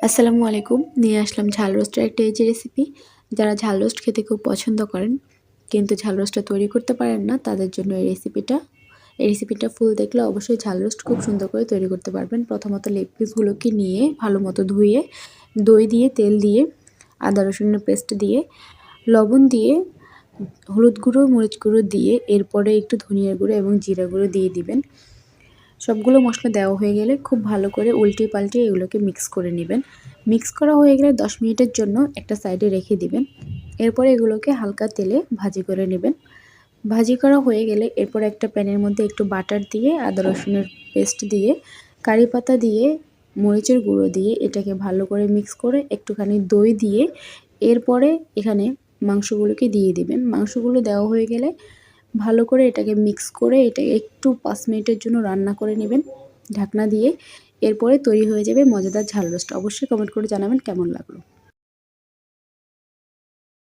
আসসালামু আলাইকুম। নিয়ে আসলাম ঝাল রোস্টের একটা এই যে রেসিপি। যারা ঝাল রোস্ট খেতে খুব পছন্দ করেন কিন্তু ঝাল রোস্টটা তৈরি করতে পারেন না, তাদের জন্য এই রেসিপিটা ফুল দেখলে অবশ্যই ঝাল রোস্ট খুব সুন্দর করে তৈরি করতে পারবেন। প্রথমত লেগ পিসগুলোকে নিয়ে ভালো মতো ধুয়ে দই দিয়ে, তেল দিয়ে, আদা রসুনের পেস্ট দিয়ে, লবণ দিয়ে, হলুদ গুঁড়ো, মরিচ গুঁড়ো দিয়ে, এরপরে একটু ধনিয়া গুঁড়ো এবং জিরা গুঁড়ো দিয়ে দিবেন। সবগুলো মশলা দেওয়া হয়ে গেলে খুব ভালো করে উল্টে পাল্টে এগুলোকে মিক্স করে নেবেন। মিক্স করা হয়ে গেলে 10 মিনিটের জন্য একটা সাইডে রেখে দিবেন। এরপরে এগুলোকে হালকা তেলে ভাজি করে নেবেন। ভাজি করা হয়ে গেলে এরপর একটা প্যানের মধ্যে একটু বাটার দিয়ে, আদা রসুনের পেস্ট দিয়ে, কারি পাতা দিয়ে, মরিচের গুঁড়ো দিয়ে এটাকে ভালো করে মিক্স করে একটুখানি দই দিয়ে এরপরে এখানে মাংসগুলোকে দিয়ে দিবেন। মাংসগুলো দেওয়া হয়ে গেলে ভালো করে এটাকে মিক্স করে এটা একটু 5 মিনিটের জন্য রান্না করে নেবেন ঢাকনা দিয়ে। এরপরে তৈরি হয়ে যাবে মজাদার ঝাল রোস্ট। অবশ্যই কমেন্ট করে জানাবেন কেমন লাগলো।